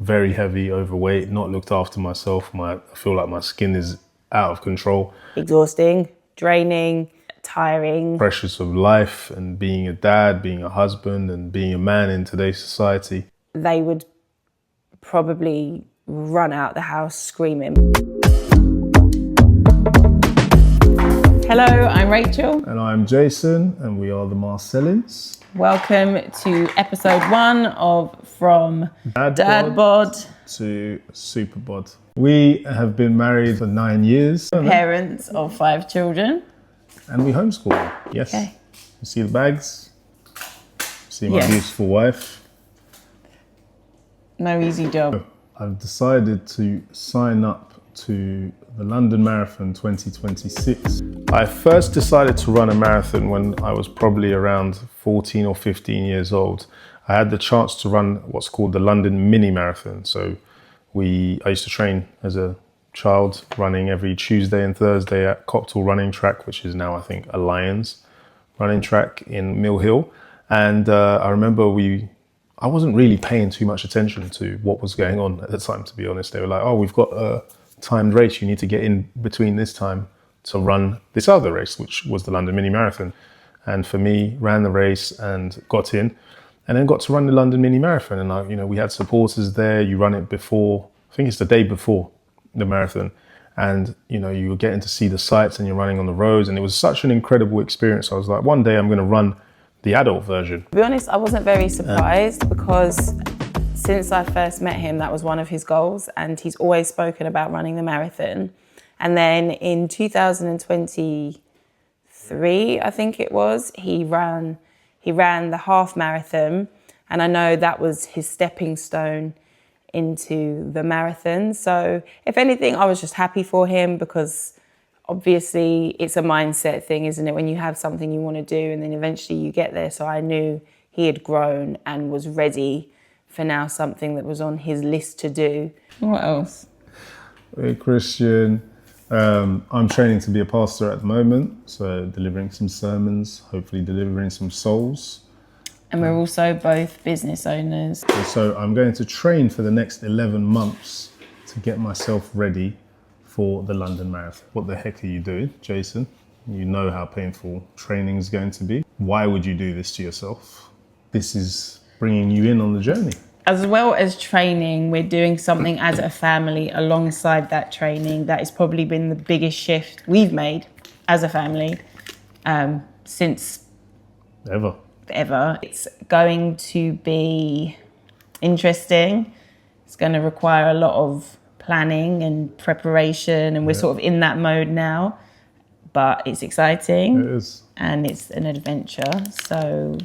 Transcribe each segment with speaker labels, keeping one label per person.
Speaker 1: very heavy, overweight, not looked after myself. I feel like my skin is out of control.
Speaker 2: Exhausting, draining, tiring.
Speaker 1: Pressures of life and being a dad, being a husband and being a man in today's society.
Speaker 2: They would probably run out the house screaming. Hello, I'm Rachel.
Speaker 1: And I'm Jason, and we are the Marcelins.
Speaker 2: Welcome to episode 1 of From Dadbod
Speaker 1: to Superbod. We have been married for 9 years.
Speaker 2: Parents of 5 children.
Speaker 1: And we homeschool. Yes.
Speaker 2: Okay.
Speaker 1: You see the bags? See my beautiful wife?
Speaker 2: No easy job.
Speaker 1: I've decided to sign up to the London Marathon 2026. I first decided to run a marathon when I was probably around 14 or 15 years old. I had the chance to run what's called the London Mini Marathon. So I used to train as a child, running every Tuesday and Thursday at Copthall Running Track, which is now I think a Lions running track in Mill Hill. And I remember I wasn't really paying too much attention to what was going on at the time, to be honest. They were like, oh, we've got a timed race. You need to get in between this time to run this other race, which was the London Mini Marathon. And for me, ran the race and got in, and then got to run the London Mini Marathon. And we had supporters there. You run it before, I think it's the day before the marathon. And, you were getting to see the sights and you're running on the roads. And it was such an incredible experience. I was like, one day I'm going to run the adult version.
Speaker 2: To be honest, I wasn't very surprised because since I first met him, that was one of his goals, and he's always spoken about running the marathon. And then in 2023, I think it was, he ran the half marathon, and I know that was his stepping stone into the marathon. So if anything, I was just happy for him because obviously it's a mindset thing, isn't it? When you have something you want to do and then eventually you get there. So I knew he had grown and was ready for now something that was on his list to do. What else?
Speaker 1: Hey, Christian. I'm training to be a pastor at the moment, so delivering some sermons, hopefully delivering some souls.
Speaker 2: And we're also both business owners.
Speaker 1: So I'm going to train for the next 11 months to get myself ready for the London Marathon. What the heck are you doing, Jason? You know how painful training is going to be. Why would you do this to yourself? This is bringing you in on the journey.
Speaker 2: As well as training, we're doing something as a family alongside that training. That has probably been the biggest shift we've made as a family since
Speaker 1: ever.
Speaker 2: It's going to be interesting. It's going to require a lot of planning and preparation, and we're sort of in that mode now. But it's exciting.
Speaker 1: It is.
Speaker 2: And it's an adventure. So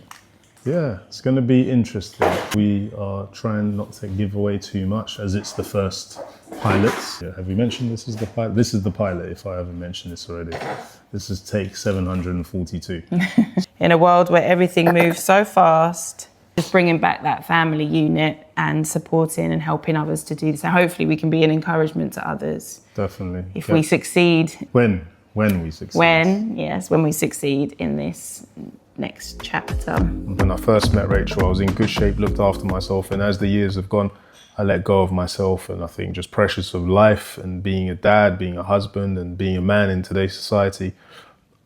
Speaker 1: yeah, it's going to be interesting. We are trying not to give away too much as it's the first pilot. Yeah, have we mentioned this is the pilot? This is the pilot, if I haven't mentioned this already. This is take 742.
Speaker 2: In a world where everything moves so fast, just bringing back that family unit and supporting and helping others to do this. And hopefully we can be an encouragement to others.
Speaker 1: Definitely.
Speaker 2: If we succeed.
Speaker 1: When we succeed.
Speaker 2: When we succeed in this next chapter.
Speaker 1: When I first met Rachel, I was in good shape, looked after myself, and as the years have gone, I let go of myself, and I think just pressures of life and being a dad, being a husband and being a man in today's society,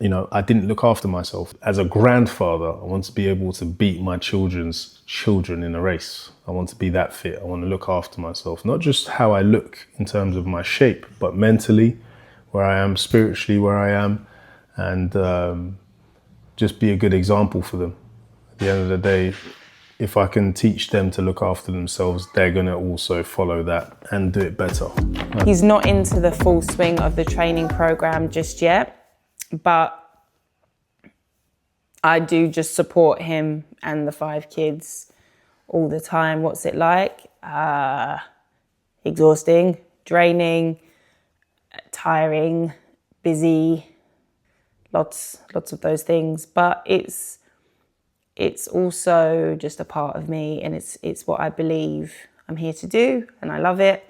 Speaker 1: I didn't look after myself. As a grandfather, I want to be able to beat my children's children in a race. I want to be that fit. I want to look after myself, not just how I look in terms of my shape, but mentally, where I am, spiritually, where I am, and just be a good example for them. At the end of the day, if I can teach them to look after themselves, they're going to also follow that and do it better.
Speaker 2: He's not into the full swing of the training program just yet, but I do just support him and the 5 kids all the time. What's it like? Exhausting, draining, tiring, busy, lots of those things. But it's also just a part of me, and it's what I believe I'm here to do, and I love it.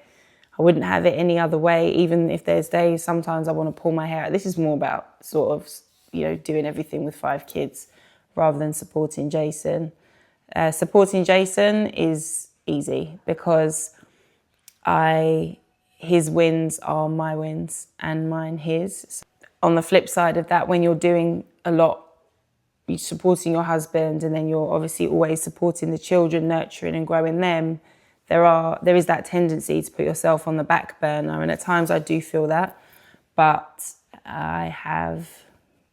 Speaker 2: I wouldn't have it any other way, even if there's days sometimes I want to pull my hair out. This is more about sort of, doing everything with 5 kids rather than supporting Jason. Supporting Jason is easy because his wins are my wins and mine his. On the flip side of that, when you're doing a lot, you're supporting your husband and then you're obviously always supporting the children, nurturing and growing them, there is that tendency to put yourself on the back burner, and at times I do feel that, but I have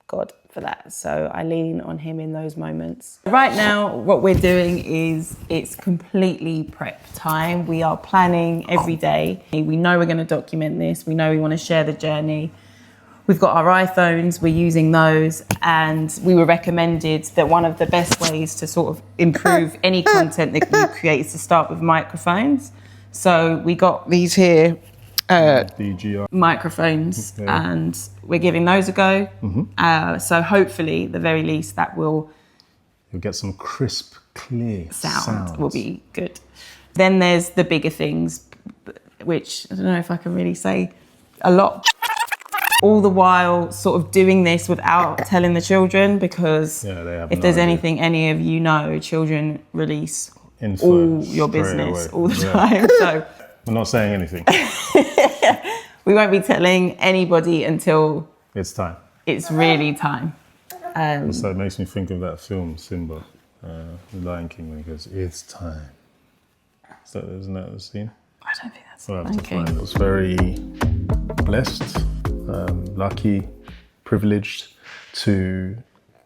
Speaker 2: God for that, so I lean on him in those moments. Right now, what we're doing is it's completely prep time. We are planning every day. We know we're going to document this. We know we want to share the journey. We've got our iPhones, we're using those, and we were recommended that one of the best ways to sort of improve any content that you create is to start with microphones. So we got these here,
Speaker 1: DJI
Speaker 2: microphones, and we're giving those a go. So hopefully, the very least, you'll
Speaker 1: get some crisp, clear sounds.
Speaker 2: Will be good. Then there's the bigger things, which I don't know if I can really say a lot. All the while sort of doing this without telling the children, because if there's anything any of you know, children release all your business all the time. So
Speaker 1: we're not saying anything.
Speaker 2: We won't be telling anybody until
Speaker 1: it's time.
Speaker 2: It's really time.
Speaker 1: So it makes me think of that film, Simba, The Lion King, when he goes, "It's time." Isn't that the scene?
Speaker 2: I don't think that's
Speaker 1: the Lion King. I was very blessed, lucky, privileged to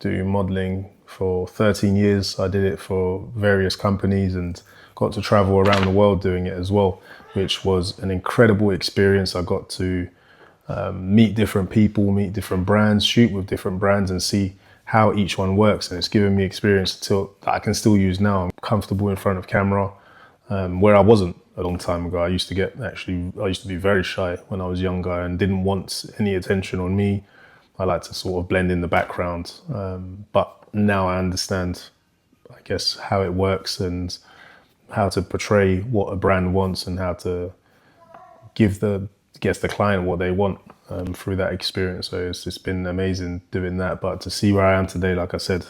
Speaker 1: do modeling for 13 years. I did it for various companies and got to travel around the world doing it as well, which was an incredible experience. I got to meet different people, meet different brands, shoot with different brands and see how each one works. And it's given me experience that I can still use now. I'm comfortable in front of camera, where I wasn't a long time ago. I used to be very shy when I was younger and didn't want any attention on me. I like to sort of blend in the background. But now I understand, I guess, how it works and how to portray what a brand wants and how to give the client what they want through that experience. So it's just been amazing doing that. But to see where I am today, like I said,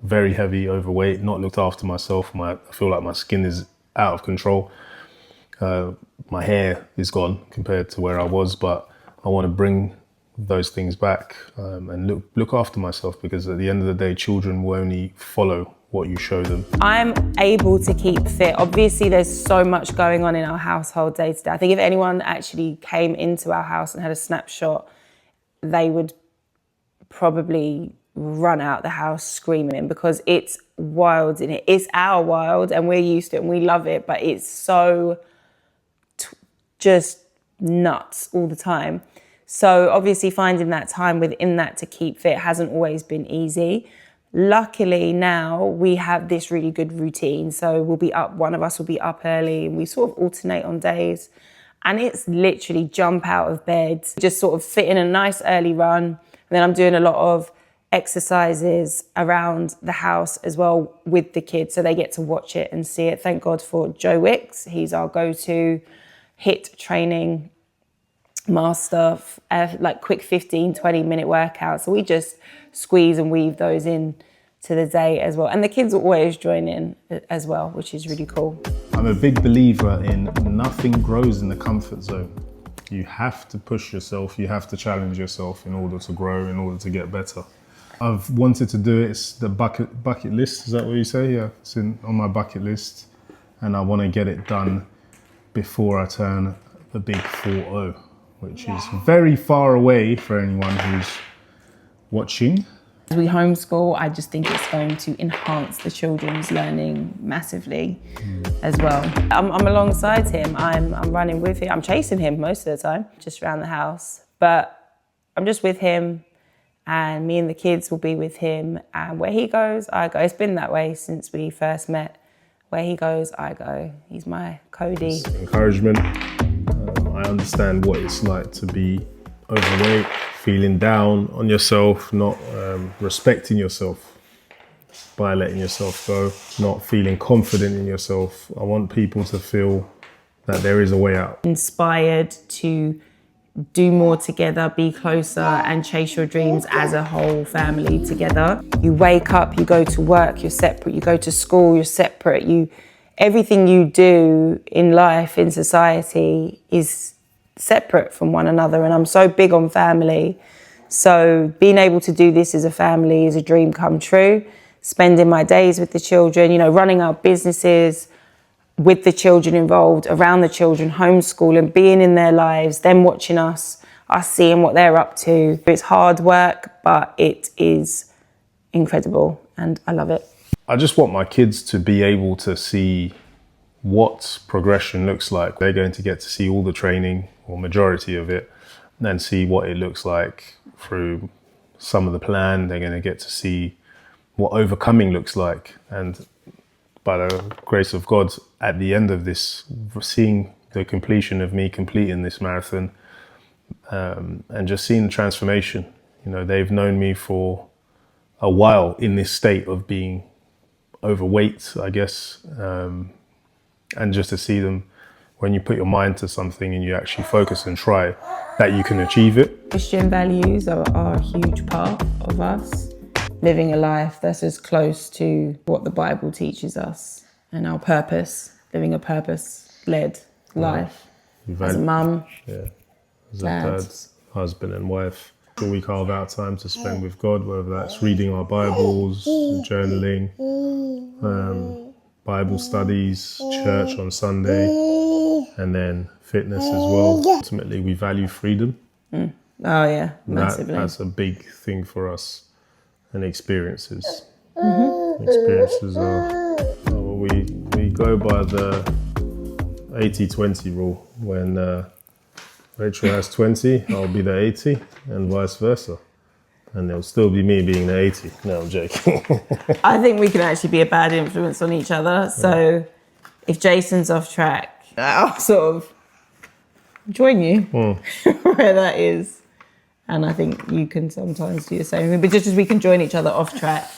Speaker 1: very heavy, overweight, not looked after myself. I feel like my skin is out of control. My hair is gone compared to where I was, but I want to bring those things back and look after myself, because at the end of the day, children will only follow what you show them.
Speaker 2: I'm able to keep fit. Obviously, there's so much going on in our household day to day. I think if anyone actually came into our house and had a snapshot, they would probably run out the house screaming, because it's wild in it. It's our wild and we're used to it and we love it, but it's so just nuts all the time. So obviously finding that time within that to keep fit hasn't always been easy. Luckily now we have this really good routine. So one of us will be up early and we sort of alternate on days. And it's literally jump out of bed, just sort of fit in a nice early run. And then I'm doing a lot of exercises around the house as well with the kids, so they get to watch it and see it. Thank God for Joe Wicks. He's our go-to HIIT training master, like quick 15-20 minute workouts. So we just squeeze and weave those in to the day as well. And the kids will always join in as well, which is really cool.
Speaker 1: I'm a big believer in nothing grows in the comfort zone. You have to push yourself, you have to challenge yourself in order to grow, in order to get better. I've wanted to do it. It's the bucket list. Is that what you say? Yeah, it's on my bucket list, and I want to get it done before I turn the big 40, which is very far away for anyone who's watching.
Speaker 2: As we homeschool, I just think it's going to enhance the children's learning massively as well. I'm alongside him. I'm running with him. I'm chasing him most of the time, just around the house. But I'm just with him, and me and the kids will be with him, and where he goes, I go. It's been that way since we first met. Where he goes, I go. He's my Cody.
Speaker 1: It's encouragement. I understand what it's like to be overweight, feeling down on yourself, not respecting yourself by letting yourself go, not feeling confident in yourself. I want people to feel that there is a way out.
Speaker 2: Inspired to do more together, be closer and chase your dreams as a whole family together. You wake up, you go to work, you're separate, you go to school, you're separate, everything you do in life, in society, is separate from one another. And I'm so big on family. So being able to do this as a family is a dream come true. Spending my days with the children, you know, running our businesses with the children involved, around the children, homeschooling, being in their lives, them watching us seeing what they're up to. It's hard work, but it is incredible and I love it.
Speaker 1: I just want my kids to be able to see what progression looks like. They're going to get to see all the training, or majority of it, and then see what it looks like through some of the plan. They're going to get to see what overcoming looks like. And by the grace of God, at the end of this, seeing the completion of me completing this marathon, and just seeing the transformation. You know, they've known me for a while in this state of being overweight, I guess, and just to see them, when you put your mind to something and you actually focus and try, that you can achieve it.
Speaker 2: Christian values are a huge part of us. Living a life that's as close to what the Bible teaches us, and our purpose, living a purpose-led life. As a mum,
Speaker 1: as a dad, husband and wife. We carve out time to spend with God, whether that's reading our Bibles, journaling, Bible studies, church on Sunday, and then fitness as well. Ultimately, we value freedom.
Speaker 2: Oh yeah, massively.
Speaker 1: That's a big thing for us. And experiences. Experiences are we go by the 80-20 rule. When Rachel has 20, I'll be the 80, and vice versa. And it'll still be me being the 80. No, I'm joking.
Speaker 2: I think we can actually be a bad influence on each other. So if Jason's off track, I'll sort of join you where that is. And I think you can sometimes do the same. But just as we can join each other off track,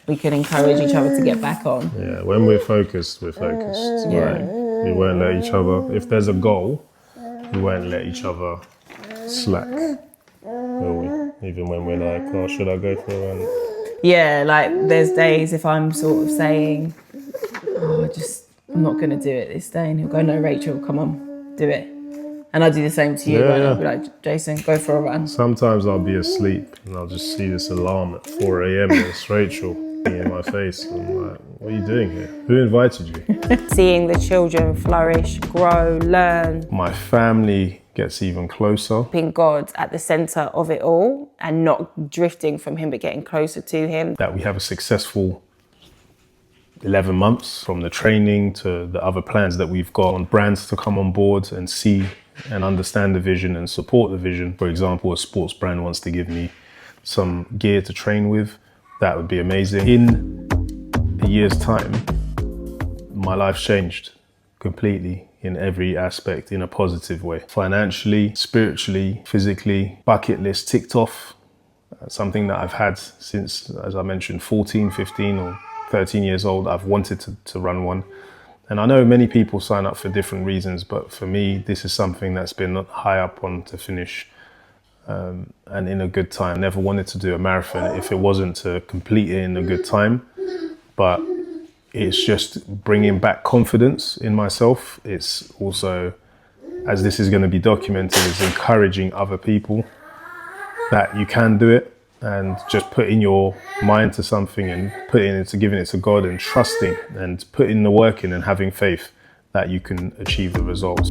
Speaker 2: we can encourage each other to get back on.
Speaker 1: Yeah, when we're focused, we're focused. Right? We won't let each other, if there's a goal, we won't let each other slack, will we? Even when we're like, oh, should I go for a run?
Speaker 2: Yeah, like there's days if I'm sort of saying, oh, I'm not going to do it this day. And he'll go, no, Rachel, come on, do it. And I'll do the same to you.
Speaker 1: Yeah,
Speaker 2: I'll be like, Jason, go for a run.
Speaker 1: Sometimes I'll be asleep and I'll just see this alarm at 4 a.m. and it's Rachel in my face. I'm like, what are you doing here? Who invited you?
Speaker 2: Seeing the children flourish, grow, learn.
Speaker 1: My family gets even closer.
Speaker 2: Being God at the centre of it all and not drifting from him, but getting closer to him.
Speaker 1: That we have a successful 11 months, from the training to the other plans that we've got, on brands to come on board and see and understand the vision and support the vision. For example, a sports brand wants to give me some gear to train with. That would be amazing. In a year's time, my life's changed completely in every aspect in a positive way. Financially, spiritually, physically, bucket list ticked off. Something that I've had since, as I mentioned, 14, 15 or 13 years old. I've wanted to run one. And I know many people sign up for different reasons, but for me, this is something that's been high up on to finish, and in a good time. I never wanted to do a marathon if it wasn't to complete it in a good time, but it's just bringing back confidence in myself. It's also, as this is going to be documented, is encouraging other people that you can do it, and just putting your mind to something and giving it to God and trusting and putting the work in and having faith that you can achieve the results.